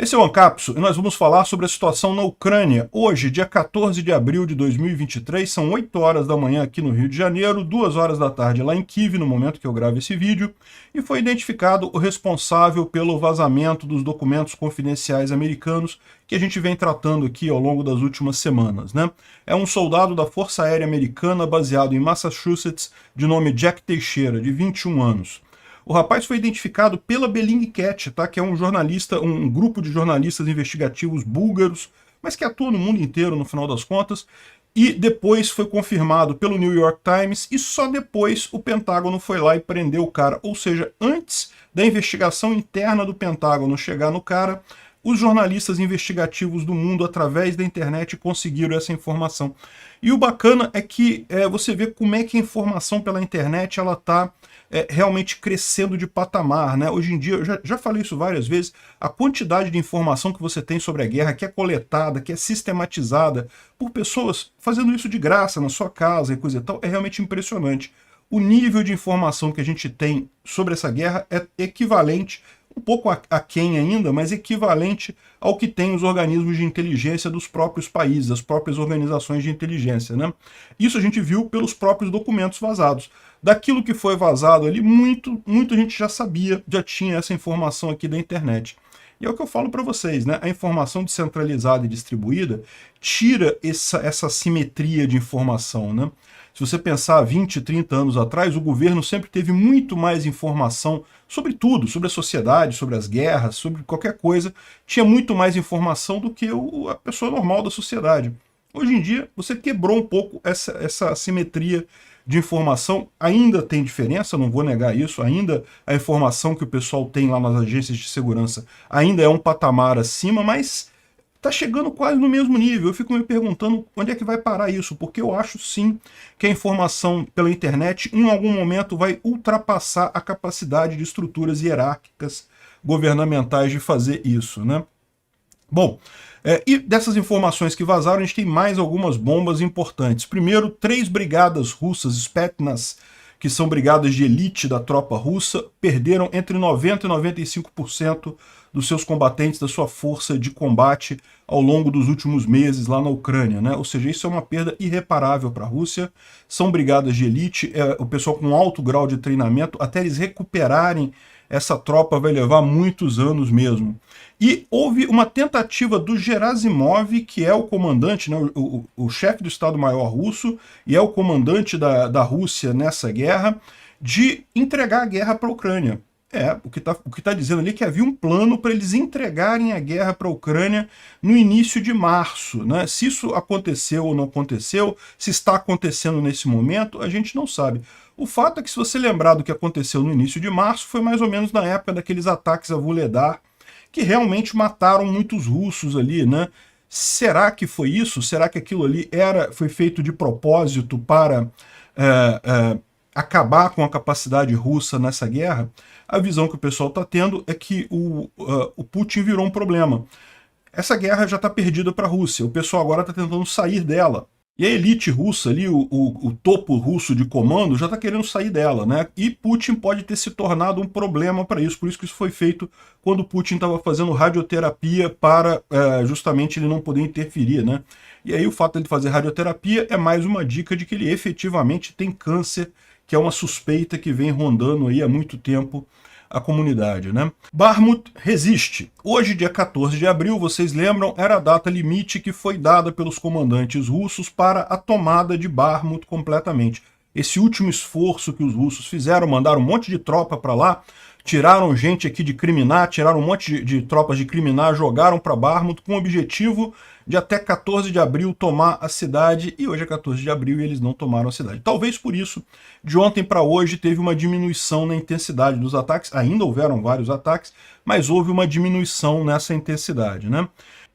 Esse é o Ancapso e nós vamos falar sobre a situação na Ucrânia. Hoje, dia 14 de abril de 2023, são 8 horas da manhã aqui no Rio de Janeiro, 2 horas da tarde lá em Kiev, no momento que eu gravo esse vídeo, e foi identificado o responsável pelo vazamento dos documentos confidenciais americanos que a gente vem tratando aqui ao longo das últimas semanas, né? É um soldado da Força Aérea Americana baseado em Massachusetts, de nome Jack Teixeira, de 21 anos. O rapaz foi identificado pela Bellingcat, tá? Que é um jornalista, um grupo de jornalistas investigativos búlgaros, mas que atua no mundo inteiro no final das contas, e depois foi confirmado pelo New York Times, e só depois o Pentágono foi lá e prendeu o cara. Ou seja, antes da investigação interna do Pentágono chegar no cara, os jornalistas investigativos do mundo, através da internet, conseguiram essa informação. E o bacana é que você vê como é que a informação pela internet ela está realmente crescendo de patamar, né? Hoje em dia, eu já falei isso várias vezes, a quantidade de informação que você tem sobre a guerra, que é coletada, que é sistematizada por pessoas fazendo isso de graça na sua casa e coisa e tal, é realmente impressionante. O nível de informação que a gente tem sobre essa guerra é equivalente, um pouco aquém ainda, mas equivalente ao que tem os organismos de inteligência dos próprios países, as próprias organizações de inteligência, né? Isso a gente viu pelos próprios documentos vazados. Daquilo que foi vazado ali, muito a gente já sabia, já tinha essa informação aqui da internet. E é o que eu falo para vocês, né? A informação descentralizada e distribuída tira essa simetria de informação, né? Se você pensar 20, 30 anos atrás, o governo sempre teve muito mais informação sobre tudo, sobre a sociedade, sobre as guerras, sobre qualquer coisa. Tinha muito mais informação do que a pessoa normal da sociedade. Hoje em dia, você quebrou um pouco essa simetria de informação. Ainda tem diferença, não vou negar isso, ainda a informação que o pessoal tem lá nas agências de segurança ainda é um patamar acima, mas está chegando quase no mesmo nível. Eu fico me perguntando onde é que vai parar isso, porque eu acho sim que a informação pela internet em algum momento vai ultrapassar a capacidade de estruturas hierárquicas governamentais de fazer isso, né? Bom, e dessas informações que vazaram, a gente tem mais algumas bombas importantes. Primeiro, 3 brigadas russas, Spetsnaz, que são brigadas de elite da tropa russa, perderam entre 90% e 95% dos seus combatentes, da sua força de combate ao longo dos últimos meses lá na Ucrânia, né? Ou seja, isso é uma perda irreparável para a Rússia. São brigadas de elite, o pessoal com alto grau de treinamento, até eles recuperarem essa tropa vai levar muitos anos mesmo. E houve uma tentativa do Gerasimov, que é o comandante, né, o chefe do Estado-Maior russo, e é o comandante da Rússia nessa guerra, de entregar a guerra para a Ucrânia. O que tá dizendo ali é que havia um plano para eles entregarem a guerra para a Ucrânia no início de março, né? Se isso aconteceu ou não aconteceu, se está acontecendo nesse momento, a gente não sabe. O fato é que, se você lembrar do que aconteceu no início de março, foi mais ou menos na época daqueles ataques a Vuhledar, que realmente mataram muitos russos ali, né? Será que foi isso? Será que aquilo ali foi feito de propósito para acabar com a capacidade russa nessa guerra? A visão que o pessoal está tendo é que o Putin virou um problema. Essa guerra já está perdida para a Rússia, o pessoal agora está tentando sair dela. E a elite russa ali, o topo russo de comando, já está querendo sair dela, né? E Putin pode ter se tornado um problema para isso. Por isso que isso foi feito quando Putin estava fazendo radioterapia para justamente ele não poder interferir, né? E aí o fato de ele fazer radioterapia é mais uma dica de que ele efetivamente tem câncer, que é uma suspeita que vem rondando aí há muito tempo a comunidade, né? Bakhmut resiste. Hoje, dia 14 de abril, vocês lembram, era a data limite que foi dada pelos comandantes russos para a tomada de Bakhmut completamente. Esse último esforço que os russos fizeram, mandaram um monte de tropa para lá, tiraram gente aqui de Kriminá, tiraram um monte de tropas de Kriminá, jogaram para Bakhmut com o objetivo de até 14 de abril tomar a cidade, e hoje é 14 de abril e eles não tomaram a cidade. Talvez por isso, de ontem para hoje, teve uma diminuição na intensidade dos ataques, ainda houveram vários ataques, mas houve uma diminuição nessa intensidade, né?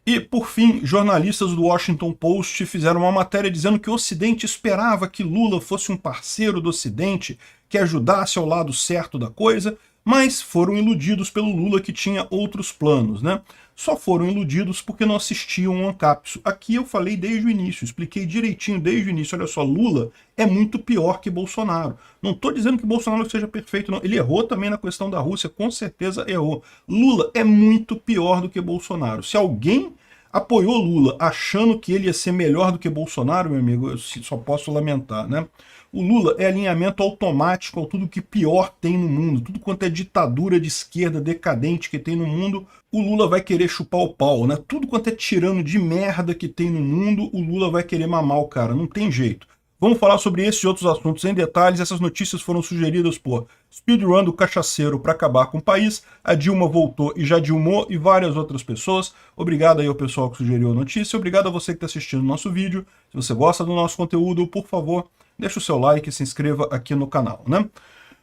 E, por fim, jornalistas do Washington Post fizeram uma matéria dizendo que o Ocidente esperava que Lula fosse um parceiro do Ocidente, que ajudasse ao lado certo da coisa, mas foram iludidos pelo Lula, que tinha outros planos, né? Só foram iludidos porque não assistiam o Ancapso. Aqui eu falei desde o início, expliquei direitinho desde o início. Olha só, Lula é muito pior que Bolsonaro. Não estou dizendo que Bolsonaro seja perfeito, não. Ele errou também na questão da Rússia, com certeza errou. Lula é muito pior do que Bolsonaro. Se alguém apoiou Lula achando que ele ia ser melhor do que Bolsonaro, meu amigo, eu só posso lamentar, né? O Lula é alinhamento automático ao tudo que pior tem no mundo, tudo quanto é ditadura de esquerda decadente que tem no mundo, o Lula vai querer chupar o pau, né? Tudo quanto é tirano de merda que tem no mundo, o Lula vai querer mamar o cara, não tem jeito. Vamos falar sobre esses e outros assuntos em detalhes. Essas notícias foram sugeridas por Speedrun do Cachaceiro para acabar com o país, a Dilma voltou e já dilmou, e várias outras pessoas. Obrigado aí ao pessoal que sugeriu a notícia, obrigado a você que está assistindo o nosso vídeo. Se você gosta do nosso conteúdo, por favor, deixa o seu like e se inscreva aqui no canal, né?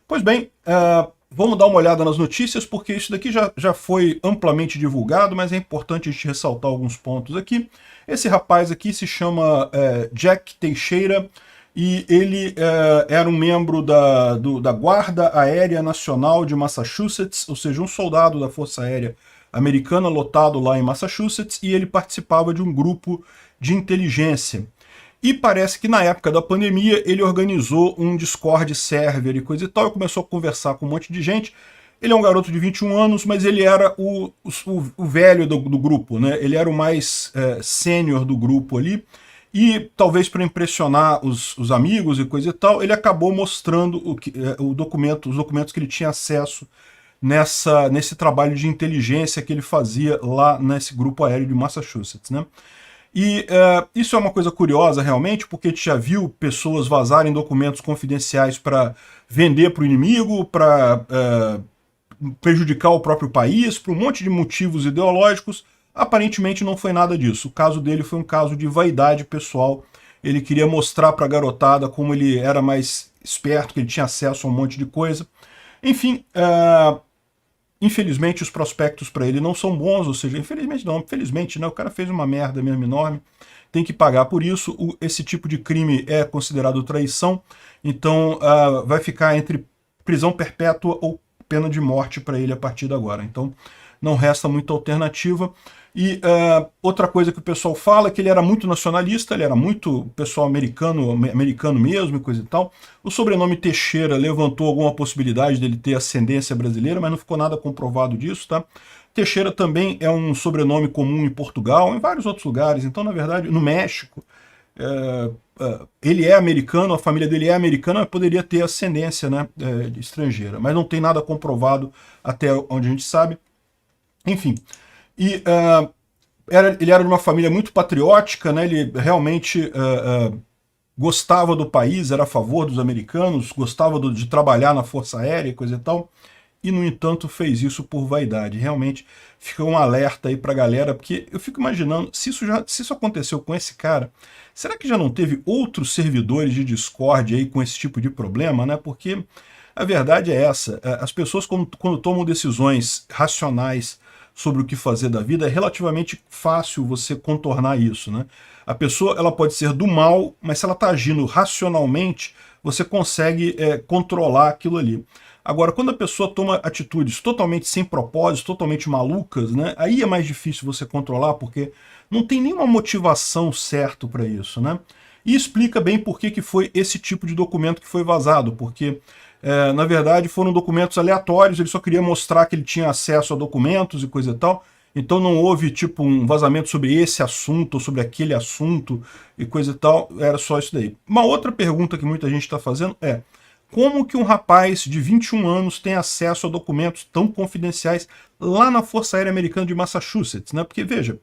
Pois bem, vamos dar uma olhada nas notícias, porque isso daqui já foi amplamente divulgado, mas é importante a gente ressaltar alguns pontos aqui. Esse rapaz aqui se chama Jack Teixeira, e ele era um membro da Guarda Aérea Nacional de Massachusetts, ou seja, um soldado da Força Aérea Americana lotado lá em Massachusetts, e ele participava de um grupo de inteligência. E parece que na época da pandemia ele organizou um Discord server e coisa e tal, e começou a conversar com um monte de gente. Ele é um garoto de 21 anos, mas ele era o velho do grupo, né? Ele era o mais sênior do grupo ali. E talvez para impressionar os amigos e coisa e tal, ele acabou mostrando os documentos que ele tinha acesso nesse trabalho de inteligência que ele fazia lá nesse grupo aéreo de Massachusetts, né? E isso é uma coisa curiosa realmente, porque a gente já viu pessoas vazarem documentos confidenciais para vender para o inimigo, para prejudicar o próprio país, por um monte de motivos ideológicos. Aparentemente não foi nada disso. O caso dele foi um caso de vaidade pessoal. Ele queria mostrar para a garotada como ele era mais esperto, que ele tinha acesso a um monte de coisa. Enfim, infelizmente os prospectos para ele não são bons, ou seja, infelizmente, né, o cara fez uma merda mesmo enorme, tem que pagar por isso. Esse tipo de crime é considerado traição, então vai ficar entre prisão perpétua ou pena de morte para ele a partir de agora. Então não resta muita alternativa. E outra coisa que o pessoal fala é que ele era muito nacionalista, ele era muito pessoal americano mesmo e coisa e tal. O sobrenome Teixeira levantou alguma possibilidade dele ter ascendência brasileira, mas não ficou nada comprovado disso, tá? Teixeira também é um sobrenome comum em Portugal, em vários outros lugares. Então, na verdade, no México, ele é americano, a família dele é americana, mas poderia ter ascendência, né, estrangeira. Mas não tem nada comprovado até onde a gente sabe. Enfim, e ele era de uma família muito patriótica, né? Ele realmente gostava do país, era a favor dos americanos, gostava de trabalhar na Força Aérea e coisa e tal, e no entanto fez isso por vaidade. Realmente fica um alerta aí pra galera, porque eu fico imaginando, se isso aconteceu com esse cara, será que já não teve outros servidores de Discord aí com esse tipo de problema, né? Porque a verdade é essa, as pessoas quando tomam decisões racionais sobre o que fazer da vida, é relativamente fácil você contornar isso, né? A pessoa ela pode ser do mal, mas se ela está agindo racionalmente, você consegue controlar aquilo ali. Agora, quando a pessoa toma atitudes totalmente sem propósito, totalmente malucas, né? Aí é mais difícil você controlar, porque não tem nenhuma motivação certa para isso, né? E explica bem por que foi esse tipo de documento que foi vazado, porque na verdade foram documentos aleatórios, ele só queria mostrar que ele tinha acesso a documentos e coisa e tal, então não houve tipo um vazamento sobre esse assunto ou sobre aquele assunto e coisa e tal, era só isso daí. Uma outra pergunta que muita gente está fazendo é: como que um rapaz de 21 anos tem acesso a documentos tão confidenciais lá na Força Aérea Americana de Massachusetts, né? Porque, veja,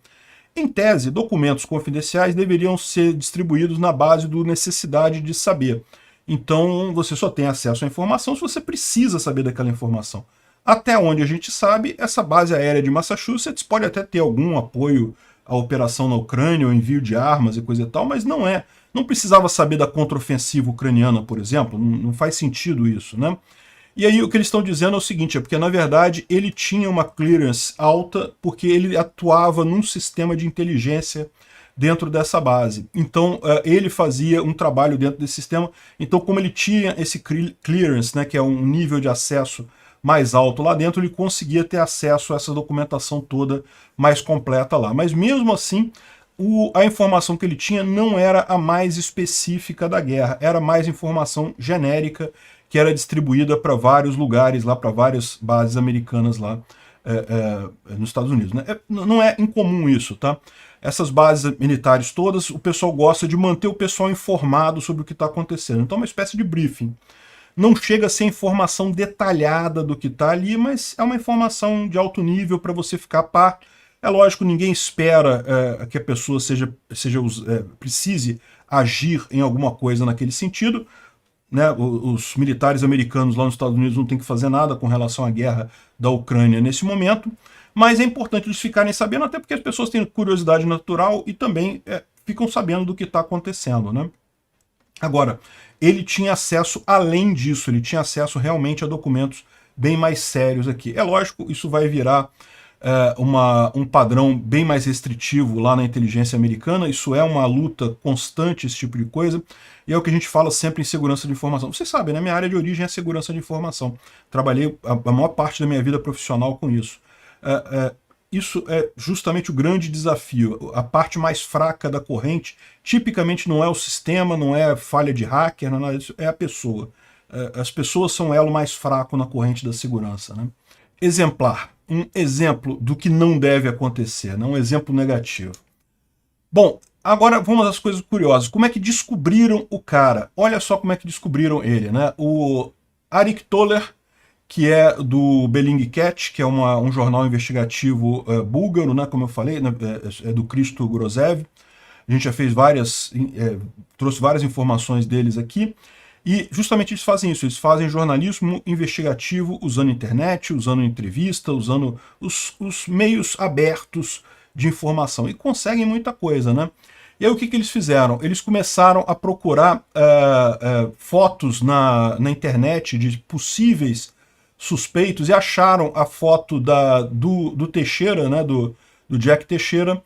em tese, documentos confidenciais deveriam ser distribuídos na base do necessidade de saber. Então, você só tem acesso à informação se você precisa saber daquela informação. Até onde a gente sabe, essa base aérea de Massachusetts pode até ter algum apoio à operação na Ucrânia, ou envio de armas e coisa e tal, mas não precisava saber da contraofensiva ucraniana, por exemplo, não faz sentido isso, né? E aí o que eles estão dizendo é o seguinte, é porque na verdade ele tinha uma clearance alta porque ele atuava num sistema de inteligência dentro dessa base. Então ele fazia um trabalho dentro desse sistema, então como ele tinha esse clearance, né, que é um nível de acesso mais alto lá dentro, ele conseguia ter acesso a essa documentação toda mais completa lá. Mas mesmo assim, a informação que ele tinha não era a mais específica da guerra, era mais informação genérica que era distribuída para vários lugares lá, para várias bases americanas lá nos Estados Unidos. Né? Não é incomum isso, tá? Essas bases militares todas, o pessoal gosta de manter o pessoal informado sobre o que está acontecendo. Então é uma espécie de briefing. Não chega a ser informação detalhada do que está ali, mas é uma informação de alto nível para você ficar a par. É lógico, ninguém espera que a pessoa precise agir em alguma coisa naquele sentido. Né? Os militares americanos lá nos Estados Unidos não têm que fazer nada com relação à guerra da Ucrânia nesse momento, mas é importante eles ficarem sabendo, até porque as pessoas têm curiosidade natural e também ficam sabendo do que está acontecendo. Né? Agora, ele tinha acesso, além disso, ele tinha acesso realmente a documentos bem mais sérios aqui. É lógico, isso vai virar um padrão bem mais restritivo lá na inteligência americana, isso é uma luta constante, esse tipo de coisa, e é o que a gente fala sempre em segurança de informação. Vocês sabem, né? Minha área de origem é segurança de informação. Trabalhei a maior parte da minha vida profissional com isso. Isso é justamente o grande desafio. A parte mais fraca da corrente, tipicamente não é o sistema, não é falha de hacker, não é nada disso, é a pessoa. As pessoas são o elo mais fraco na corrente da segurança. Né? Exemplar. Um exemplo do que não deve acontecer, né? Um exemplo negativo. Bom, agora vamos às coisas curiosas. Como é que descobriram o cara? Olha só como é que descobriram ele. Né? O Arik Toler, que é do Bellingcat, que é um jornal investigativo búlgaro, né, como eu falei, né, é do Christo Grozev. A gente já fez trouxe várias informações deles aqui. E justamente eles fazem isso, eles fazem jornalismo investigativo usando internet, usando entrevista, usando os meios abertos de informação. E conseguem muita coisa, né? E aí o que eles fizeram? Eles começaram a procurar fotos na internet de possíveis suspeitos e acharam a foto do Teixeira, né, do Jack Teixeira,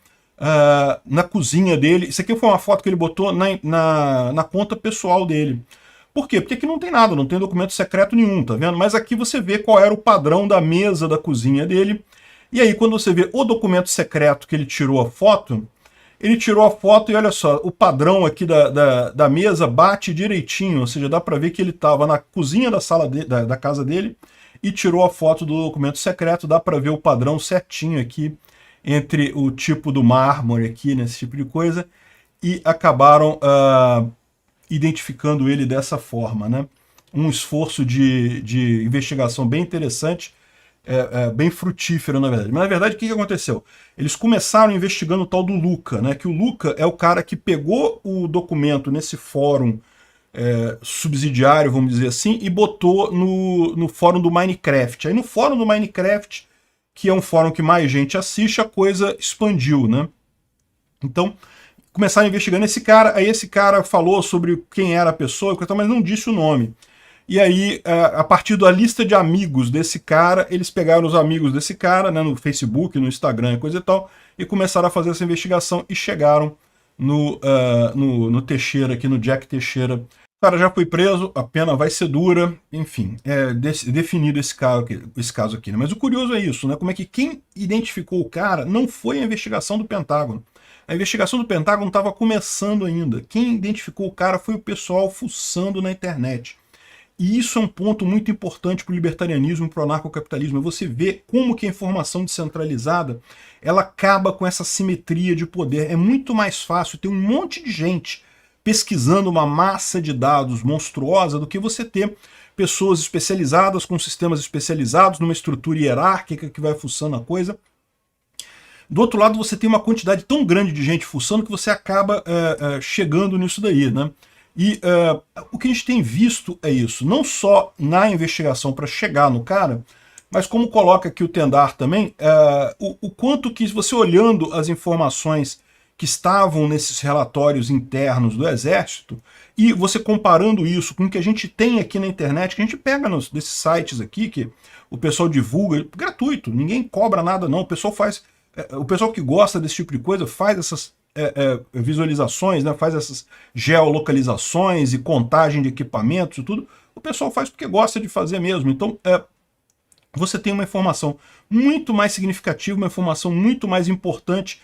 na cozinha dele. Isso aqui foi uma foto que ele botou na conta pessoal dele. Por quê? Porque aqui não tem nada, não tem documento secreto nenhum, tá vendo? Mas aqui você vê qual era o padrão da mesa da cozinha dele. E aí quando você vê o documento secreto que ele tirou a foto, e olha só, o padrão aqui da mesa bate direitinho, ou seja, dá para ver que ele estava na cozinha da casa dele e tirou a foto do documento secreto, dá para ver o padrão certinho aqui entre o tipo do mármore aqui, nesse tipo de coisa, e acabaram identificando ele dessa forma, né? Um esforço de investigação bem interessante, bem frutífero, na verdade. Mas, na verdade, o que aconteceu? Eles começaram investigando o tal do Luca, né? Que o Luca é o cara que pegou o documento nesse fórum subsidiário, vamos dizer assim, e botou no fórum do Minecraft. Aí no fórum do Minecraft, que é um fórum que mais gente assiste, a coisa expandiu, né? Então, começaram investigando esse cara, aí esse cara falou sobre quem era a pessoa, mas não disse o nome. E aí, a partir da lista de amigos desse cara, eles pegaram os amigos desse cara, né, no Facebook, no Instagram, coisa e tal, e começaram a fazer essa investigação e chegaram no Teixeira, aqui no Jack Teixeira. O cara já foi preso, a pena vai ser dura, enfim, definido esse caso aqui. Né? Mas o curioso é isso, né? Como é que quem identificou o cara não foi a investigação do Pentágono. A investigação do Pentágono estava começando ainda. Quem identificou o cara foi o pessoal fuçando na internet. E isso é um ponto muito importante para o libertarianismo e para o anarcocapitalismo. É você ver como que a informação descentralizada ela acaba com essa simetria de poder. É muito mais fácil ter um monte de gente pesquisando uma massa de dados monstruosa do que você ter pessoas especializadas com sistemas especializados numa estrutura hierárquica que vai fuçando a coisa. Do outro lado, você tem uma quantidade tão grande de gente fuçando que você acaba chegando nisso daí, né? E o que a gente tem visto é isso, não só na investigação para chegar no cara, mas como coloca aqui o Tendar também, o quanto que você olhando as informações que estavam nesses relatórios internos do Exército, e você comparando isso com o que a gente tem aqui na internet, que a gente pega desses sites aqui, que o pessoal divulga, gratuito, ninguém cobra nada não, o pessoal faz... O pessoal que gosta desse tipo de coisa faz essas visualizações, né, faz essas geolocalizações e contagem de equipamentos e tudo. O pessoal faz porque gosta de fazer mesmo. Então, você tem uma informação muito mais significativa, uma informação muito mais importante,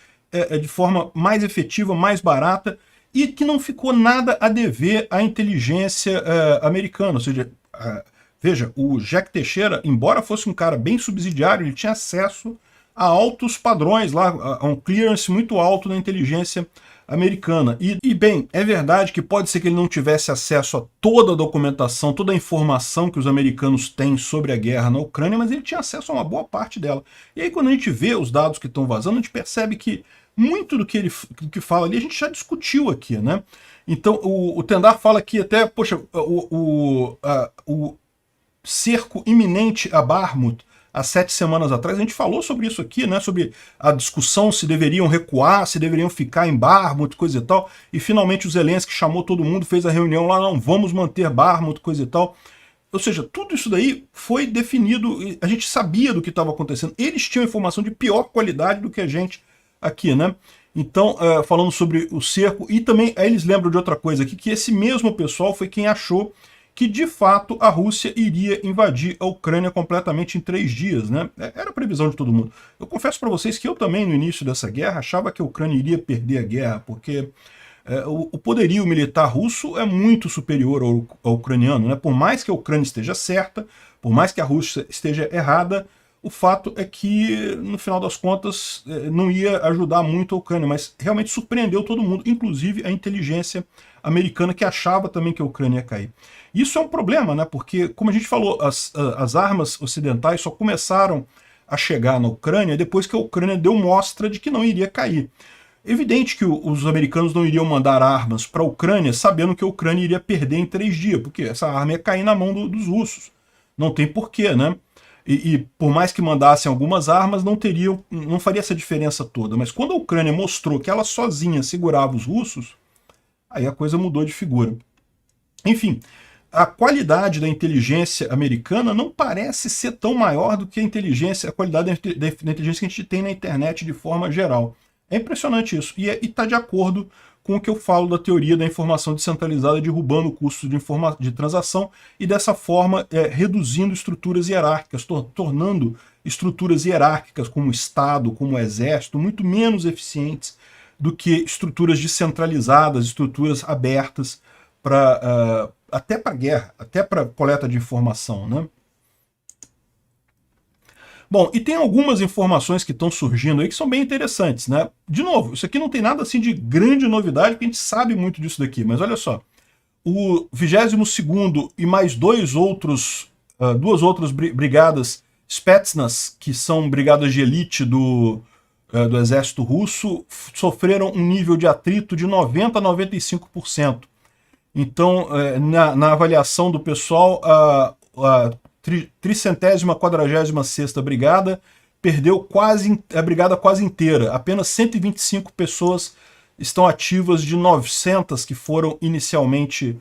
de forma mais efetiva, mais barata, e que não ficou nada a dever à inteligência americana. Ou seja, veja, o Jack Teixeira, embora fosse um cara bem subsidiário, ele tinha acesso a altos padrões, lá, a um clearance muito alto na inteligência americana. E bem, é verdade que pode ser que ele não tivesse acesso a toda a documentação, toda a informação que os americanos têm sobre a guerra na Ucrânia, mas ele tinha acesso a uma boa parte dela. E aí quando a gente vê os dados que estão vazando, a gente percebe que muito do que ele fala ali a gente já discutiu aqui, né? Então o Tendar fala que até, poxa, o cerco iminente a Bakhmut, há 7 semanas atrás, a gente falou sobre isso aqui, né? Sobre a discussão se deveriam recuar, se deveriam ficar em Bakhmut, coisa e tal. E finalmente o Zelensky chamou todo mundo, fez a reunião lá, não, vamos manter Bakhmut, coisa e tal. Ou seja, tudo isso daí foi definido, a gente sabia do que estava acontecendo. Eles tinham informação de pior qualidade do que a gente aqui, né? Então, falando sobre o cerco, e também aí eles lembram de outra coisa aqui, que esse mesmo pessoal foi quem achou que de fato a Rússia iria invadir a Ucrânia completamente em 3 dias, né? Era a previsão de todo mundo. Eu confesso para vocês que eu também, no início dessa guerra, achava que a Ucrânia iria perder a guerra, porque o poderio militar russo é muito superior ao ucraniano, né? Por mais que a Ucrânia esteja certa, por mais que a Rússia esteja errada, o fato é que, no final das contas, não ia ajudar muito a Ucrânia, mas realmente surpreendeu todo mundo, inclusive a inteligência americana, que achava também que a Ucrânia ia cair. Isso é um problema, né? Porque, como a gente falou, as armas ocidentais só começaram a chegar na Ucrânia depois que a Ucrânia deu mostra de que não iria cair. Evidente que os americanos não iriam mandar armas para a Ucrânia sabendo que a Ucrânia iria perder em 3 dias, porque essa arma ia cair na mão dos russos. Não tem porquê, né? E por mais que mandassem algumas armas, não faria essa diferença toda. Mas quando a Ucrânia mostrou que ela sozinha segurava os russos, aí a coisa mudou de figura. Enfim, a qualidade da inteligência americana não parece ser tão maior do que a qualidade da inteligência que a gente tem na internet de forma geral. É impressionante isso. E está de acordo com o que eu falo da teoria da informação descentralizada, derrubando o custo de transação e dessa forma reduzindo estruturas hierárquicas, tornando estruturas hierárquicas como o Estado, como o Exército, muito menos eficientes do que estruturas descentralizadas, estruturas abertas até para guerra, até para coleta de informação, né? Bom, e tem algumas informações que estão surgindo aí que são bem interessantes, né? De novo, isso aqui não tem nada assim de grande novidade, porque a gente sabe muito disso daqui, mas olha só. O 22º e mais duas outras brigadas Spetsnaz, que são brigadas de elite do exército russo, sofreram um nível de atrito de 90% a 95%. Então, na avaliação do pessoal, a 346ª Brigada perdeu a brigada quase inteira. Apenas 125 pessoas estão ativas de 900 que foram inicialmente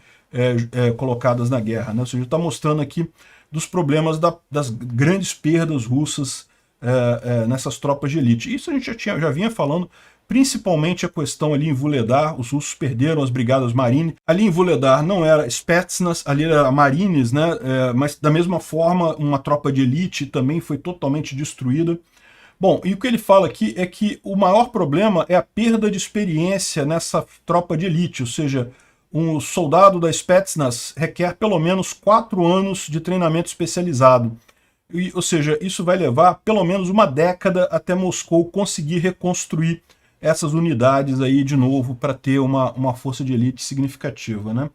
colocadas na guerra, né? Ou seja, está mostrando aqui dos problemas das grandes perdas russas nessas tropas de elite. Isso a gente já vinha falando, principalmente a questão ali em Vuhledar. Os russos perderam as brigadas Marine. Ali em Vuhledar não era Spetsnaz, ali era Marines, né? Mas da mesma forma uma tropa de elite também foi totalmente destruída. Bom, e o que ele fala aqui é que o maior problema é a perda de experiência nessa tropa de elite, ou seja, um soldado da Spetsnaz requer pelo menos 4 anos de treinamento especializado. Ou seja, isso vai levar pelo menos uma década até Moscou conseguir reconstruir essas unidades aí de novo para ter uma força de elite significativa, né?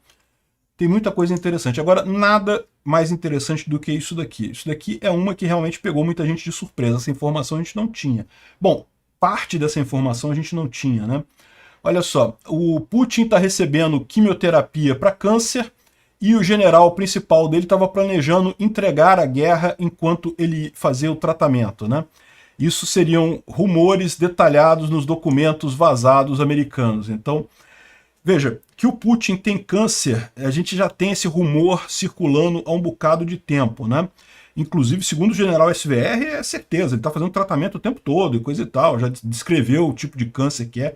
Tem muita coisa interessante. Agora, nada mais interessante do que isso daqui. Isso daqui é uma que realmente pegou muita gente de surpresa. Essa informação a gente não tinha. Bom, parte dessa informação a gente não tinha, né? Olha só, o Putin está recebendo quimioterapia para câncer e o general principal dele estava planejando entregar a guerra enquanto ele fazia o tratamento, né? Isso seriam rumores detalhados nos documentos vazados americanos. Então, veja, que o Putin tem câncer, a gente já tem esse rumor circulando há um bocado de tempo, né? Inclusive, segundo o general SVR, é certeza, ele está fazendo tratamento o tempo todo e coisa e tal, já descreveu o tipo de câncer que é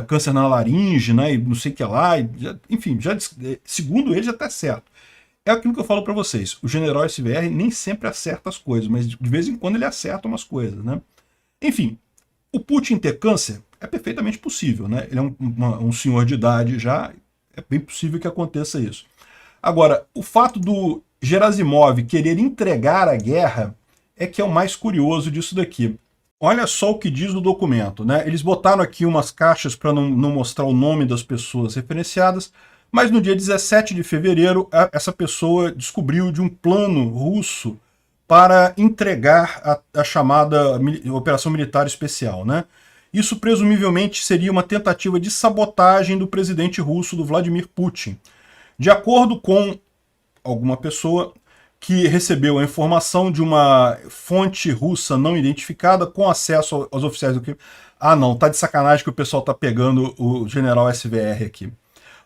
câncer na laringe, né, e não sei o que lá, enfim, segundo ele já está certo. É aquilo que eu falo para vocês, o general SVR nem sempre acerta as coisas, mas de vez em quando ele acerta umas coisas, né? Enfim, o Putin ter câncer é perfeitamente possível, né? Ele é um senhor de idade já, é bem possível que aconteça isso. Agora, o fato do Gerasimov querer entregar a guerra é que é o mais curioso disso daqui. Olha só o que diz no documento, né? Eles botaram aqui umas caixas para não mostrar o nome das pessoas referenciadas, mas no dia 17 de fevereiro, essa pessoa descobriu de um plano russo para entregar a chamada Operação Militar Especial, né? Isso presumivelmente seria uma tentativa de sabotagem do presidente russo, do Vladimir Putin. De acordo com alguma pessoa que recebeu a informação de uma fonte russa não identificada com acesso aos oficiais do crime. Ah não, tá de sacanagem que o pessoal tá pegando o general SVR aqui.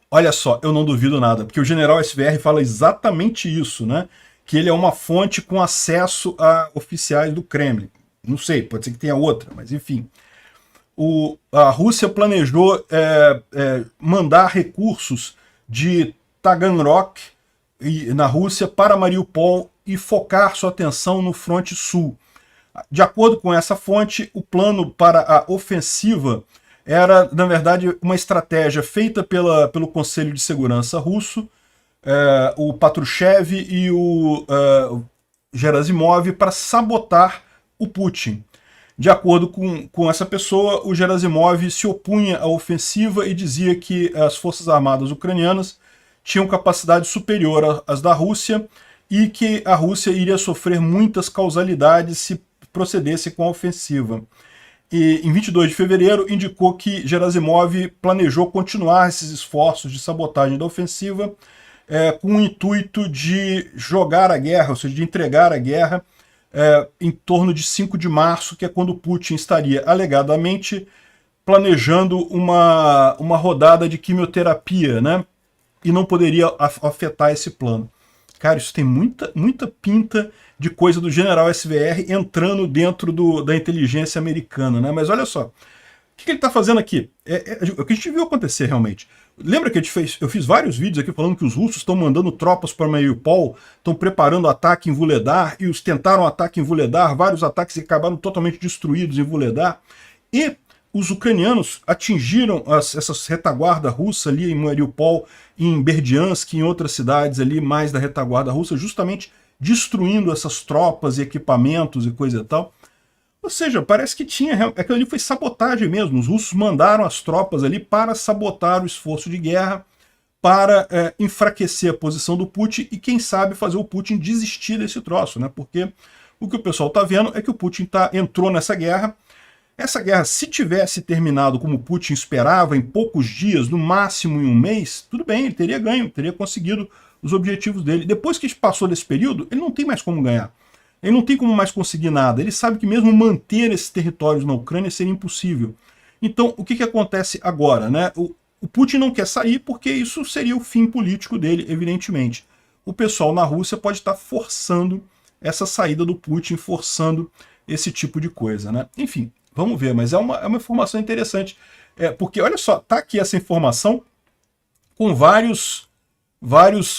Olha só, eu não duvido nada, porque o general SVR fala exatamente isso, né? Que ele é uma fonte com acesso a oficiais do Kremlin. Não sei, pode ser que tenha outra, mas enfim. A Rússia planejou mandar recursos de Taganrog na Rússia para Mariupol e focar sua atenção no fronte sul. De acordo com essa fonte, o plano para a ofensiva era, na verdade, uma estratégia feita pelo Conselho de Segurança russo, o Patrushev e o Gerasimov, para sabotar o Putin. De acordo com essa pessoa, o Gerasimov se opunha à ofensiva e dizia que as forças armadas ucranianas tinham capacidade superior às da Rússia e que a Rússia iria sofrer muitas causalidades se procedesse com a ofensiva. E em 22 de fevereiro indicou que Gerasimov planejou continuar esses esforços de sabotagem da ofensiva com o intuito de jogar a guerra, ou seja, de entregar a guerra em torno de 5 de março, que é quando Putin estaria alegadamente planejando uma rodada de quimioterapia, né? E não poderia afetar esse plano. Cara, isso tem muita pinta de coisa do general SVR entrando dentro da inteligência americana, né? Mas olha só, o que ele está fazendo aqui? É o que a gente viu acontecer realmente. Lembra que eu fiz vários vídeos aqui falando que os russos estão mandando tropas para Mariupol, estão preparando ataque em Vuhledar, e os tentaram ataque em Vuhledar, vários ataques acabaram totalmente destruídos em Vuhledar, e os ucranianos atingiram essas retaguarda russa ali em Mariupol, em Berdiansk, em outras cidades ali mais da retaguarda russa, justamente destruindo essas tropas e equipamentos e coisa e tal. Ou seja, parece que aquilo ali foi sabotagem mesmo. Os russos mandaram as tropas ali para sabotar o esforço de guerra, para enfraquecer a posição do Putin e, quem sabe, fazer o Putin desistir desse troço, né? Porque o que o pessoal está vendo é que o Putin entrou nessa guerra. Essa guerra, se tivesse terminado como Putin esperava, em poucos dias, no máximo em um mês, tudo bem, ele teria ganho, teria conseguido os objetivos dele. Depois que passou desse período, ele não tem mais como ganhar. Ele não tem como mais conseguir nada. Ele sabe que mesmo manter esses territórios na Ucrânia seria impossível. Então, o que acontece agora, né? O Putin não quer sair porque isso seria o fim político dele, evidentemente. O pessoal na Rússia pode estar forçando essa saída do Putin, forçando esse tipo de coisa, né? Enfim, vamos ver, mas é uma informação interessante. Porque, olha só, tá aqui essa informação com vários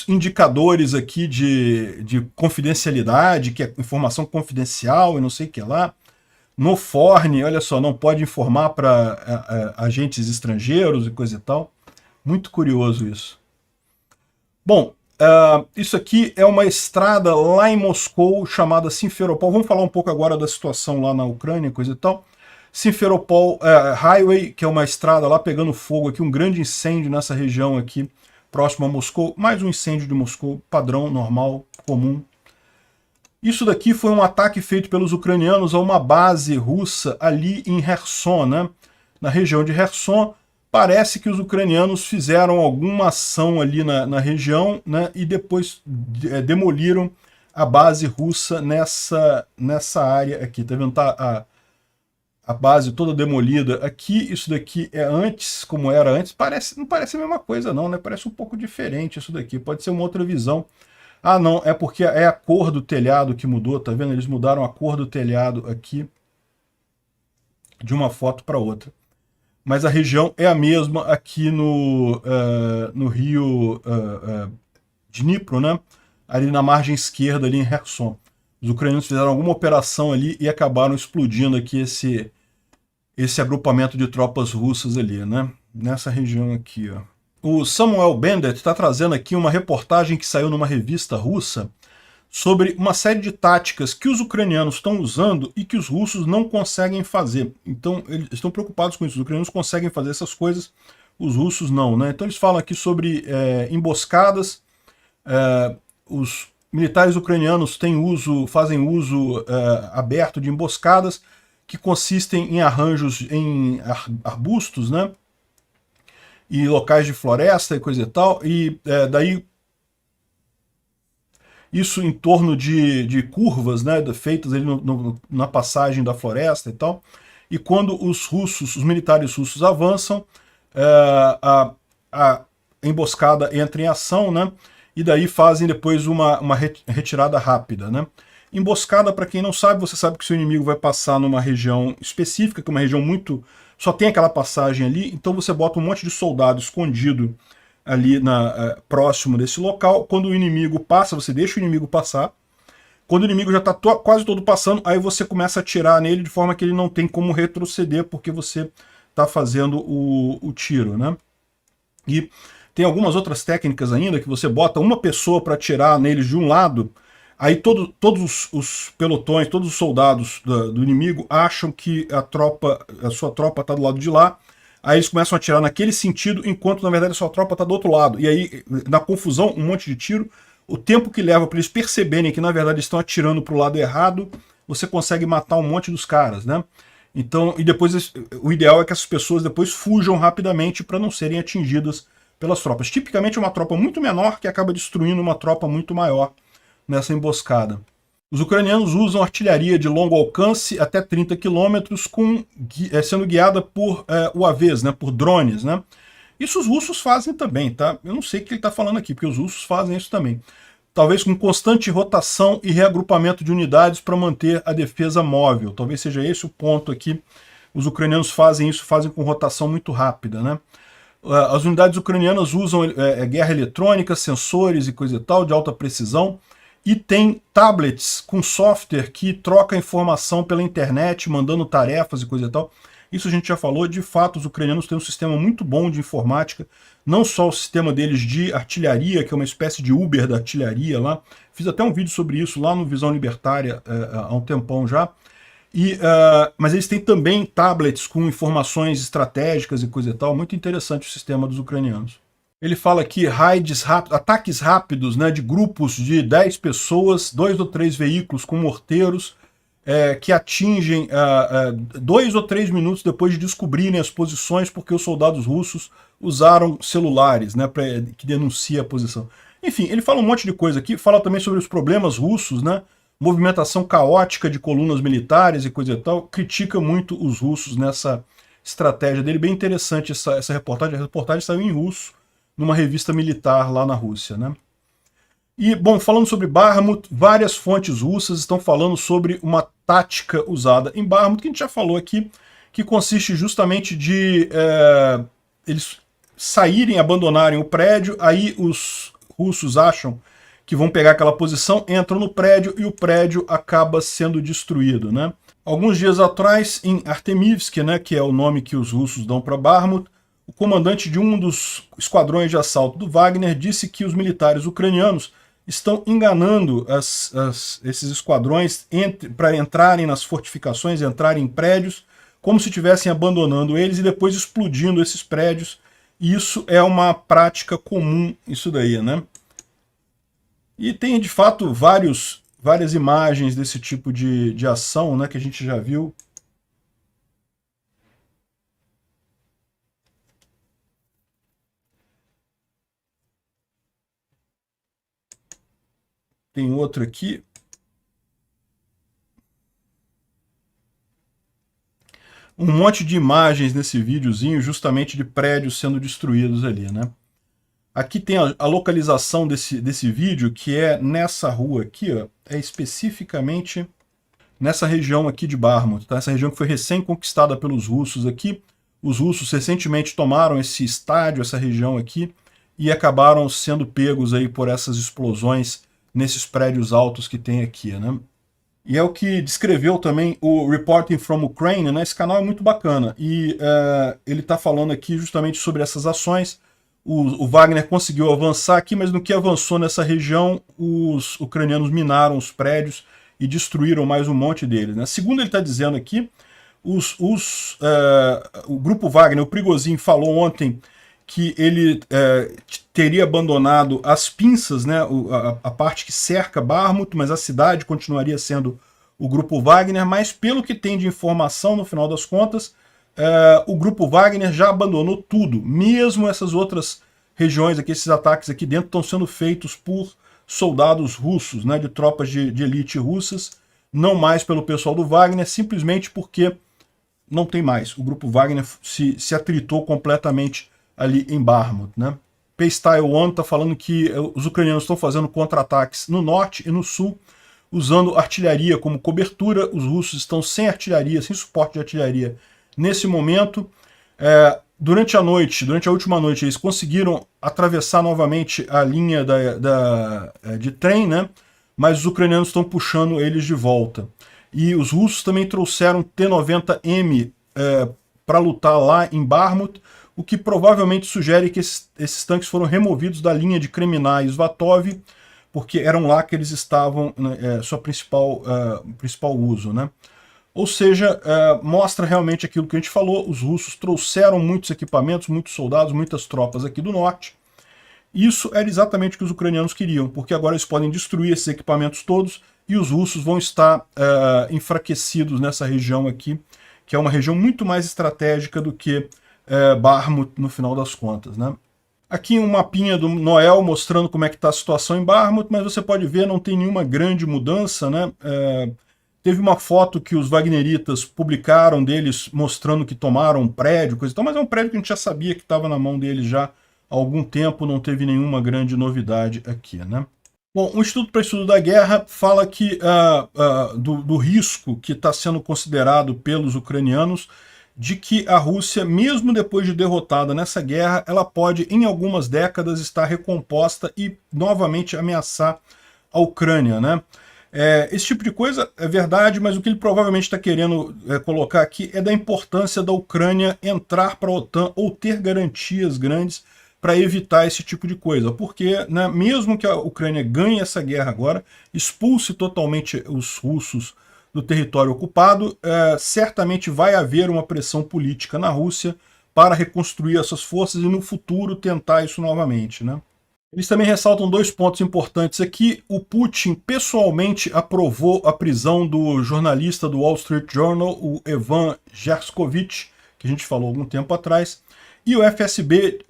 indicadores aqui de confidencialidade, que é informação confidencial e não sei o que lá. No Forne, olha só, não pode informar para agentes estrangeiros e coisa e tal. Muito curioso isso. Bom, isso aqui é uma estrada lá em Moscou chamada Simferopol. Vamos falar um pouco agora da situação lá na Ucrânia e coisa e tal. Simferopol Highway, que é uma estrada lá pegando fogo aqui, um grande incêndio nessa região aqui, próximo a Moscou, mais um incêndio de Moscou, padrão, normal, comum. Isso daqui foi um ataque feito pelos ucranianos a uma base russa ali em Kherson, né? Na região de Kherson. Parece que os ucranianos fizeram alguma ação ali na região, né? E depois demoliram a base russa nessa área aqui. Tá vendo? Tá a base toda demolida aqui. Isso daqui é antes, como era antes. Não parece a mesma coisa não, né? Parece um pouco diferente isso daqui. Pode ser uma outra visão. Ah, não, é porque é a cor do telhado que mudou, tá vendo? Eles mudaram a cor do telhado aqui de uma foto para outra. Mas a região é a mesma aqui no rio Dnipro, né? ali na margem esquerda, ali em Kherson. Os ucranianos fizeram alguma operação ali e acabaram explodindo aqui esse agrupamento de tropas russas ali, né? Nessa região aqui, ó. O Samuel Bendit está trazendo aqui uma reportagem que saiu numa revista russa sobre uma série de táticas que os ucranianos estão usando e que os russos não conseguem fazer. Então, eles estão preocupados com isso. Os ucranianos conseguem fazer essas coisas, os russos não, né? Então, eles falam aqui sobre emboscadas. Os militares ucranianos fazem uso aberto de emboscadas que consistem em arranjos em arbustos, né? E locais de floresta e coisa e tal, e daí isso em torno de curvas, né, feitas ali na passagem da floresta e tal, e quando os militares russos avançam, a emboscada entra em ação, né, e daí fazem depois uma retirada rápida, né. Emboscada, para quem não sabe, você sabe que seu inimigo vai passar numa região específica, que é uma região só tem aquela passagem ali, então você bota um monte de soldado escondido ali próximo desse local. Quando o inimigo passa, você deixa o inimigo passar. Quando o inimigo já está quase todo passando, aí você começa a atirar nele de forma que ele não tem como retroceder, porque você está fazendo o tiro, né? E tem algumas outras técnicas ainda, que você bota uma pessoa para atirar neles de um lado, aí todos os pelotões, todos os soldados do inimigo acham que a sua tropa está do lado de lá, aí eles começam a atirar naquele sentido, enquanto na verdade a sua tropa está do outro lado. E aí, na confusão, um monte de tiro, o tempo que leva para eles perceberem que na verdade estão atirando para o lado errado, você consegue matar um monte dos caras, né? Então, e depois o ideal é que essas pessoas depois fujam rapidamente para não serem atingidas pelas tropas. Tipicamente é uma tropa muito menor que acaba destruindo uma tropa muito maior nessa emboscada. Os ucranianos usam artilharia de longo alcance até 30 km, sendo guiada por UAVs, né, por drones, né? Isso os russos fazem também, tá? Eu não sei o que ele está falando aqui, porque os russos fazem isso também. Talvez com constante rotação e reagrupamento de unidades para manter a defesa móvel. Talvez seja esse o ponto aqui. Os ucranianos fazem isso, fazem com rotação muito rápida, né? As unidades ucranianas usam guerra eletrônica, sensores e coisa e tal, de alta precisão, e tem tablets com software que troca informação pela internet, mandando tarefas e coisa e tal. Isso a gente já falou, de fato os ucranianos têm um sistema muito bom de informática, não só o sistema deles de artilharia, que é uma espécie de Uber da artilharia lá, fiz até um vídeo sobre isso lá no Visão Libertária há um tempão já, mas eles têm também tablets com informações estratégicas e coisa e tal, muito interessante o sistema dos ucranianos. Ele fala aqui ataques rápidos, né, de grupos de 10 pessoas, 2 ou 3 veículos com morteiros, que atingem 2 ou 3 minutos depois de descobrirem as posições, porque os soldados russos usaram celulares, né, que denuncia a posição. Enfim, ele fala um monte de coisa aqui, fala também sobre os problemas russos, né, movimentação caótica de colunas militares e coisa e tal, critica muito os russos nessa estratégia dele. Bem interessante essa reportagem. A reportagem saiu em russo, numa revista militar lá na Rússia, né? E, bom, falando sobre Bakhmut, várias fontes russas estão falando sobre uma tática usada em Bakhmut, que a gente já falou aqui, que consiste justamente de eles saírem, abandonarem o prédio, aí os russos acham que vão pegar aquela posição, entram no prédio e o prédio acaba sendo destruído, né? Alguns dias atrás, em Artemivsk, né, que é o nome que os russos dão para Bakhmut, o comandante de um dos esquadrões de assalto do Wagner disse que os militares ucranianos estão enganando esses esquadrões para entrarem nas fortificações, entrarem em prédios, como se estivessem abandonando eles e depois explodindo esses prédios. E isso é uma prática comum, isso daí, né? E tem, de fato, várias imagens desse tipo de ação, né, que a gente já viu. Tem outro aqui. Um monte de imagens nesse videozinho, justamente de prédios sendo destruídos ali, né? Aqui tem a localização desse vídeo, que é nessa rua aqui, ó, é especificamente nessa região aqui de Bakhmut, tá? Essa região que foi recém-conquistada pelos russos aqui. Os russos recentemente tomaram esse estádio, essa região aqui, e acabaram sendo pegos aí por essas explosões nesses prédios altos que tem aqui, né? E é o que descreveu também o Reporting from Ukraine, né? Esse canal é muito bacana. E ele está falando aqui justamente sobre essas ações. O Wagner conseguiu avançar aqui, mas no que avançou nessa região, os ucranianos minaram os prédios e destruíram mais um monte deles, né? Segundo ele está dizendo aqui, o grupo Wagner, o Prigozhin, falou ontem que ele teria abandonado as pinças, né, a parte que cerca Bakhmut, mas a cidade continuaria sendo o grupo Wagner, mas pelo que tem de informação, no final das contas, o grupo Wagner já abandonou tudo, mesmo essas outras regiões aqui, esses ataques aqui dentro estão sendo feitos por soldados russos, né, de tropas de elite russas, não mais pelo pessoal do Wagner, simplesmente porque não tem mais. O grupo Wagner se atritou completamente ali em Bakhmut, né? Paystyle One está falando que os ucranianos estão fazendo contra-ataques no norte e no sul, usando artilharia como cobertura. Os russos estão sem artilharia, sem suporte de artilharia nesse momento. Durante a última noite, eles conseguiram atravessar novamente a linha de trem, né? Mas os ucranianos estão puxando eles de volta. E os russos também trouxeram T-90M para lutar lá em Bakhmut, o que provavelmente sugere que esses tanques foram removidos da linha de Kreminna e Svatov, porque eram lá que eles estavam, sua principal uso, né? Ou seja, mostra realmente aquilo que a gente falou, os russos trouxeram muitos equipamentos, muitos soldados, muitas tropas aqui do norte. Isso era exatamente o que os ucranianos queriam, porque agora eles podem destruir esses equipamentos todos e os russos vão estar enfraquecidos nessa região aqui, que é uma região muito mais estratégica do que Bakhmut no final das contas, né? Aqui um mapinha do Noel mostrando como é que está a situação em Bakhmut, mas você pode ver, não tem nenhuma grande mudança, né? Teve uma foto que os wagneritas publicaram deles mostrando que tomaram um prédio, coisa e tal, mas é um prédio que a gente já sabia que estava na mão deles já há algum tempo, não teve nenhuma grande novidade aqui, né? Bom, o Instituto para Estudo da Guerra fala que do risco que está sendo considerado pelos ucranianos de que a Rússia, mesmo depois de derrotada nessa guerra, ela pode, em algumas décadas, estar recomposta e novamente ameaçar a Ucrânia, né? Esse tipo de coisa é verdade, mas o que ele provavelmente está querendo colocar aqui é da importância da Ucrânia entrar para a OTAN ou ter garantias grandes para evitar esse tipo de coisa. Porque, né, mesmo que a Ucrânia ganhe essa guerra agora, expulse totalmente os russos do território ocupado, certamente vai haver uma pressão política na Rússia para reconstruir essas forças e no futuro tentar isso novamente, né? Eles também ressaltam dois pontos importantes aqui. O Putin pessoalmente aprovou a prisão do jornalista do Wall Street Journal, o Evan Gershkovich, que a gente falou algum tempo atrás, e o FSB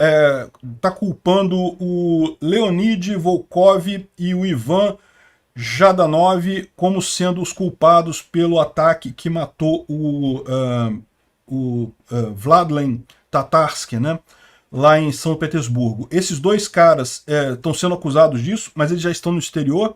está culpando o Leonid Volkov e o Ivan Jahdanov como sendo os culpados pelo ataque que matou o Vladlen Tatarsky, né, lá em São Petersburgo. Esses dois caras estão sendo acusados disso, mas eles já estão no exterior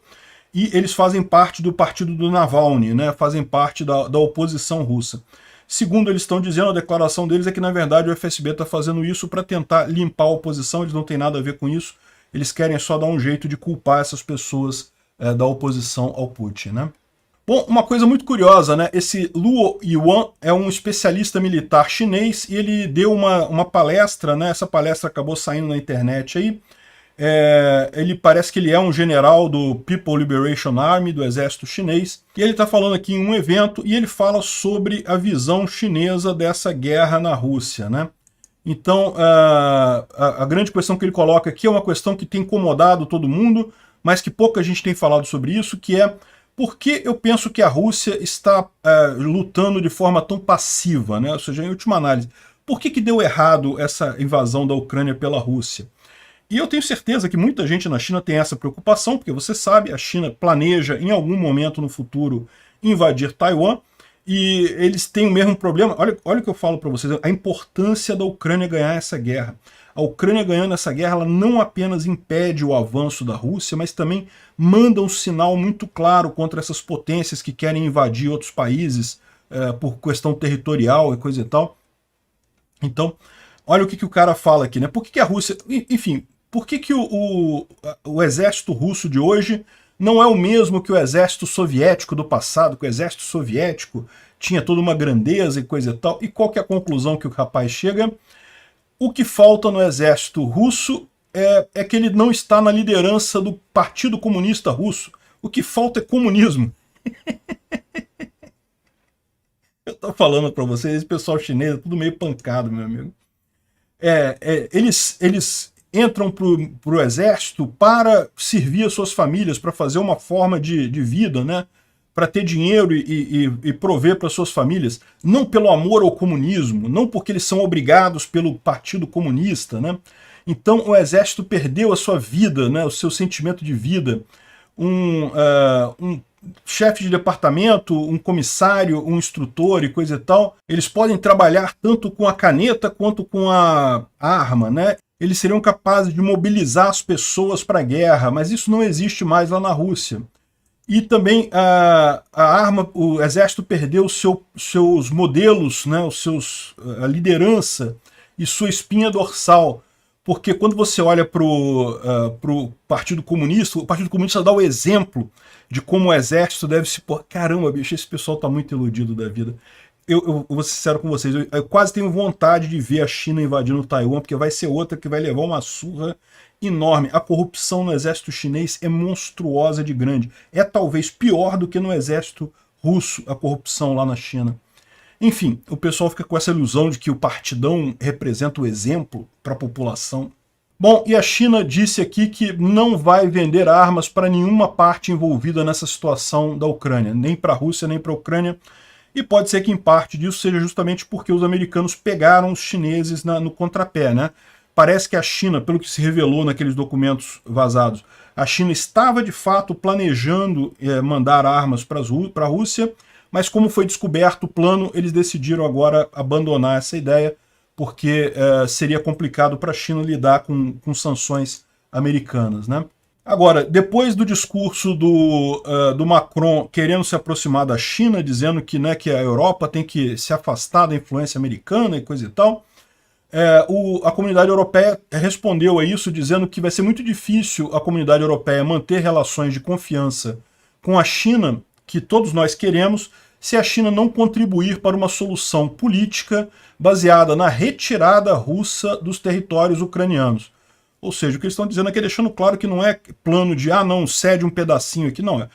e eles fazem parte do partido do Navalny, né, fazem parte da oposição russa. Segundo eles estão dizendo, a declaração deles é que, na verdade, o FSB está fazendo isso para tentar limpar a oposição, eles não têm nada a ver com isso, eles querem só dar um jeito de culpar essas pessoas da oposição ao Putin, né? Bom, uma coisa muito curiosa, né? Esse Luo Yuan é um especialista militar chinês e ele deu uma palestra, né? Essa palestra acabou saindo na internet aí. Ele parece que ele é um general do People Liberation Army, do exército chinês, e ele está falando aqui em um evento e ele fala sobre a visão chinesa dessa guerra na Rússia, né? Então, a grande questão que ele coloca aqui é uma questão que tem incomodado todo mundo, mas que pouca gente tem falado sobre isso, que é por que eu penso que a Rússia está lutando de forma tão passiva, né? Ou seja, em última análise, por que deu errado essa invasão da Ucrânia pela Rússia? E eu tenho certeza que muita gente na China tem essa preocupação, porque você sabe, a China planeja em algum momento no futuro invadir Taiwan, e eles têm o mesmo problema. Olha o que eu falo para vocês, a importância da Ucrânia ganhar essa guerra. A Ucrânia ganhando essa guerra, ela não apenas impede o avanço da Rússia, mas também manda um sinal muito claro contra essas potências que querem invadir outros países por questão territorial e coisa e tal. Então, olha o que o cara fala aqui, né? Por que a Rússia... Enfim, por que o exército russo de hoje não é o mesmo que o exército soviético do passado, que o exército soviético tinha toda uma grandeza e coisa e tal. E qual que é a conclusão que o rapaz chega? O que falta no exército russo é que ele não está na liderança do Partido Comunista Russo. O que falta é comunismo. Eu tô falando para vocês, esse pessoal chinês é tudo meio pancado, meu amigo. Eles entram pro exército para servir as suas famílias, para fazer uma forma de vida, né? Para ter dinheiro e prover para suas famílias, não pelo amor ao comunismo, não porque eles são obrigados pelo Partido Comunista, né? Então o exército perdeu a sua vida, né? O seu sentimento de vida. Um chefe de departamento, um comissário, um instrutor e coisa e tal, eles podem trabalhar tanto com a caneta quanto com a arma, né? Eles seriam capazes de mobilizar as pessoas para a guerra, mas isso não existe mais lá na Rússia. E também o exército perdeu seus modelos, né, a liderança e sua espinha dorsal. Porque quando você olha para o Partido Comunista dá o exemplo de como o exército deve se pôr. Caramba, bicho, esse pessoal está muito iludido da vida. Eu vou ser sincero com vocês, eu quase tenho vontade de ver a China invadindo Taiwan, porque vai ser outra que vai levar uma surra enorme. A corrupção no exército chinês é monstruosa de grande. É talvez pior do que no exército russo, a corrupção lá na China. Enfim, o pessoal fica com essa ilusão de que o partidão representa o exemplo para a população. Bom, e a China disse aqui que não vai vender armas para nenhuma parte envolvida nessa situação da Ucrânia, nem para a Rússia, nem para a Ucrânia. E pode ser que em parte disso seja justamente porque os americanos pegaram os chineses no contrapé, né? Parece que a China, pelo que se revelou naqueles documentos vazados, a China estava de fato planejando mandar armas para a Rússia, mas como foi descoberto o plano, eles decidiram agora abandonar essa ideia, porque seria complicado para a China lidar com sanções americanas, né? Agora, depois do discurso do Macron querendo se aproximar da China, dizendo que, né, que a Europa tem que se afastar da influência americana e coisa e tal, a comunidade europeia respondeu a isso dizendo que vai ser muito difícil a comunidade europeia manter relações de confiança com a China, que todos nós queremos, se a China não contribuir para uma solução política baseada na retirada russa dos territórios ucranianos. Ou seja, o que eles estão dizendo aqui é deixando claro que não é plano de, não, cede um pedacinho aqui, não.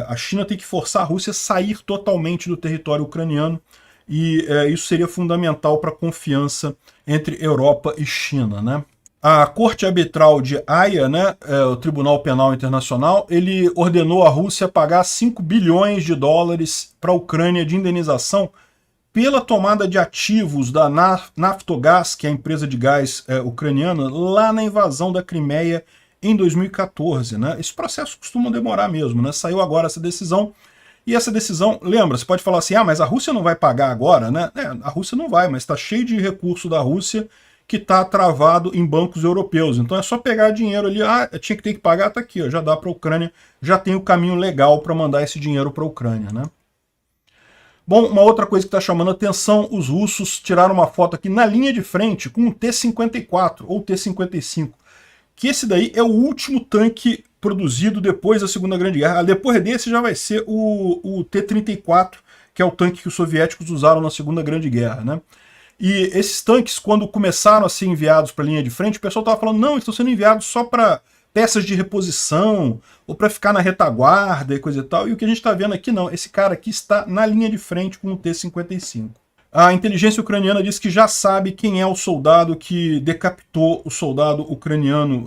A China tem que forçar a Rússia a sair totalmente do território ucraniano, e isso seria fundamental para a confiança entre Europa e China, né? A Corte Arbitral de Haia, né, o Tribunal Penal Internacional, ele ordenou a Rússia pagar 5 bilhões de dólares para a Ucrânia de indenização pela tomada de ativos da Naftogaz, que é a empresa de gás ucraniana, lá na invasão da Crimeia em 2014. Né? Esse processo costuma demorar mesmo, né? Saiu agora essa decisão, e essa decisão, lembra, você pode falar assim, mas a Rússia não vai pagar agora, né? A Rússia não vai, mas está cheio de recurso da Rússia que está travado em bancos europeus. Então é só pegar dinheiro ali, tinha que ter que pagar, tá aqui, já dá para a Ucrânia, já tem o caminho legal para mandar esse dinheiro para a Ucrânia, né? Bom, uma outra coisa que está chamando a atenção, os russos tiraram uma foto aqui na linha de frente com um T-54 ou T-55, que esse daí é o último tanque produzido depois da Segunda Grande Guerra. Depois desse já vai ser o T-34, que é o tanque que os soviéticos usaram na Segunda Grande Guerra, né? E esses tanques, quando começaram a ser enviados para a linha de frente, o pessoal estava falando, não, eles estão sendo enviados só para peças de reposição, ou para ficar na retaguarda e coisa e tal. E o que a gente está vendo aqui, não, esse cara aqui está na linha de frente com o T-55. A inteligência ucraniana diz que já sabe quem é o soldado que decapitou o soldado ucraniano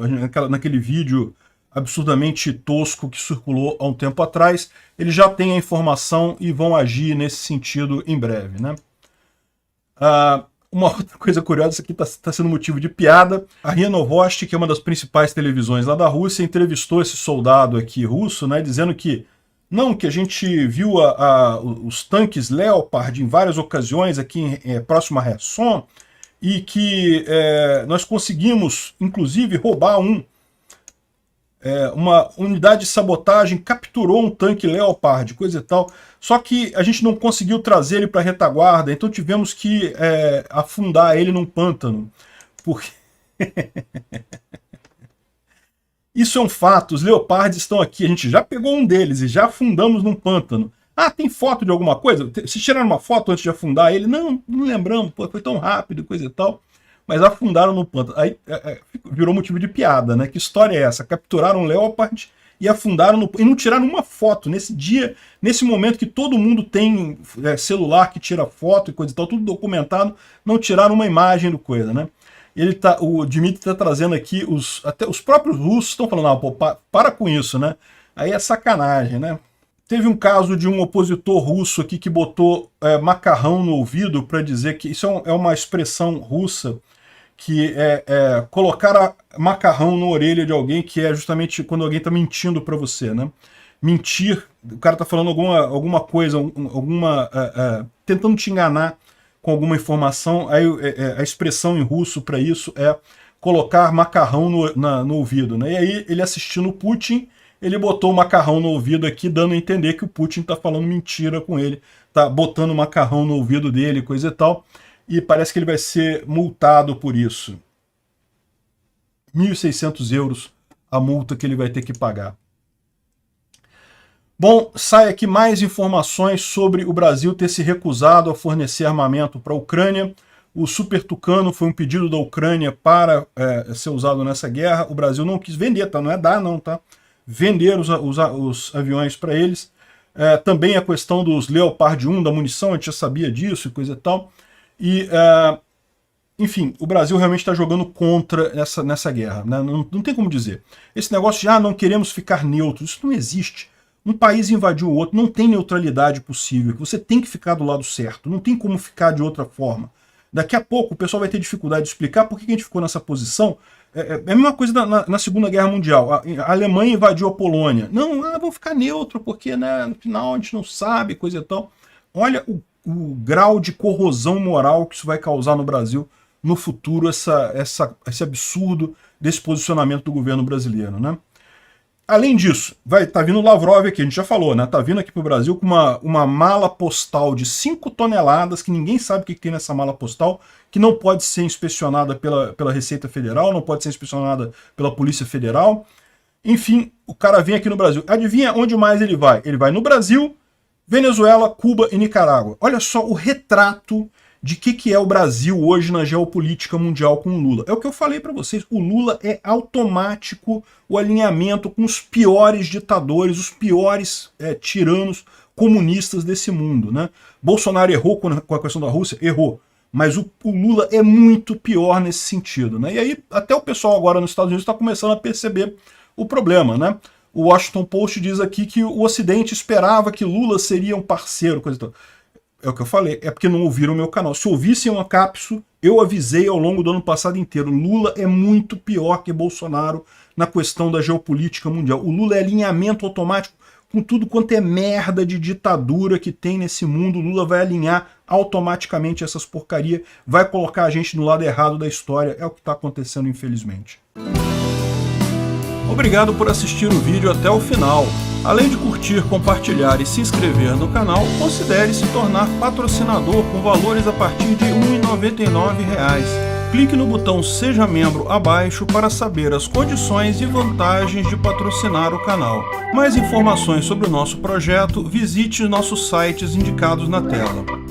naquele vídeo absurdamente tosco que circulou há um tempo atrás. Eles já têm a informação e vão agir nesse sentido em breve, né? Uma outra coisa curiosa, isso aqui está sendo motivo de piada. A RIA Novosti, que é uma das principais televisões lá da Rússia, entrevistou esse soldado aqui russo, né, dizendo que que a gente viu os tanques Leopard em várias ocasiões aqui próximo a Kherson, e que nós conseguimos, inclusive, roubar uma unidade de sabotagem capturou um tanque Leopard, coisa e tal, só que a gente não conseguiu trazer ele para a retaguarda, então tivemos que afundar ele num pântano. Porque Isso é um fato, os leopards estão aqui, a gente já pegou um deles e já afundamos num pântano. Ah, tem foto de alguma coisa? Vocês tiraram uma foto antes de afundar ele? Não, não lembramos, pô, foi tão rápido, coisa e tal. Mas afundaram no pântano. Aí virou motivo de piada, né? Que história é essa? Capturaram um leopard e afundaram no... E não tiraram uma foto. Nesse dia, nesse momento que todo mundo tem celular que tira foto e coisa e tal, tudo documentado, não tiraram uma imagem do coisa, né? O Dmitry está trazendo aqui, até os próprios russos estão falando, ah, pô, para com isso, né? Aí é sacanagem, né? Teve um caso de um opositor russo aqui que botou macarrão no ouvido para dizer que isso é uma expressão russa, que é colocar macarrão na orelha de alguém, que é justamente quando alguém está mentindo para você, né? Mentir, o cara está falando alguma coisa, tentando te enganar com alguma informação, aí a expressão em russo para isso é colocar macarrão no ouvido, né? E aí ele assistindo o Putin, ele botou o macarrão no ouvido aqui, dando a entender que o Putin está falando mentira com ele, tá botando macarrão no ouvido dele, coisa e tal, e parece que ele vai ser multado por isso. 1.600 euros a multa que ele vai ter que pagar. Bom, sai aqui mais informações sobre o Brasil ter se recusado a fornecer armamento para a Ucrânia. O Super Tucano foi um pedido da Ucrânia para ser usado nessa guerra. O Brasil não quis vender, tá? Não é dar não, tá? Vender os aviões para eles. Também a questão dos Leopard 1, da munição, a gente já sabia disso e coisa e tal. E, enfim, o Brasil realmente está jogando contra nessa guerra, né? Não tem como dizer. Esse negócio de, não queremos ficar neutros, isso não existe. Um país invadiu o outro, não tem neutralidade possível, você tem que ficar do lado certo, não tem como ficar de outra forma. Daqui a pouco o pessoal vai ter dificuldade de explicar por que a gente ficou nessa posição. É a mesma coisa na Segunda Guerra Mundial. A Alemanha invadiu a Polônia. Não, vamos ficar neutro, porque né, no final a gente não sabe, coisa e tal. Olha o grau de corrosão moral que isso vai causar no Brasil no futuro, esse absurdo desse posicionamento do governo brasileiro, né? Além disso, tá vindo o Lavrov aqui, a gente já falou, né? Tá vindo aqui pro Brasil com uma mala postal de 5 toneladas, que ninguém sabe o que tem nessa mala postal, que não pode ser inspecionada pela Receita Federal, não pode ser inspecionada pela Polícia Federal. Enfim, o cara vem aqui no Brasil. Adivinha onde mais ele vai? Ele vai no Brasil, Venezuela, Cuba e Nicarágua. Olha só o retrato de que é o Brasil hoje na geopolítica mundial com o Lula. É o que eu falei para vocês, o Lula é automático o alinhamento com os piores ditadores, os piores tiranos comunistas desse mundo, né? Bolsonaro errou com a questão da Rússia? Errou. Mas o Lula é muito pior nesse sentido, né? E aí até o pessoal agora nos Estados Unidos está começando a perceber o problema, né? O Washington Post diz aqui que o Ocidente esperava que Lula seria um parceiro, coisa e tal. É o que eu falei, é porque não ouviram o meu canal. Se ouvissem uma cápsula, eu avisei ao longo do ano passado inteiro, Lula é muito pior que Bolsonaro na questão da geopolítica mundial. O Lula é alinhamento automático com tudo quanto é merda de ditadura que tem nesse mundo. O Lula vai alinhar automaticamente essas porcarias, vai colocar a gente no lado errado da história. É o que está acontecendo, infelizmente. Obrigado por assistir o vídeo até o final. Além de curtir, compartilhar e se inscrever no canal, considere se tornar patrocinador com valores a partir de R$ 1,99. Clique no botão Seja Membro abaixo para saber as condições e vantagens de patrocinar o canal. Mais informações sobre o nosso projeto, visite nossos sites indicados na tela.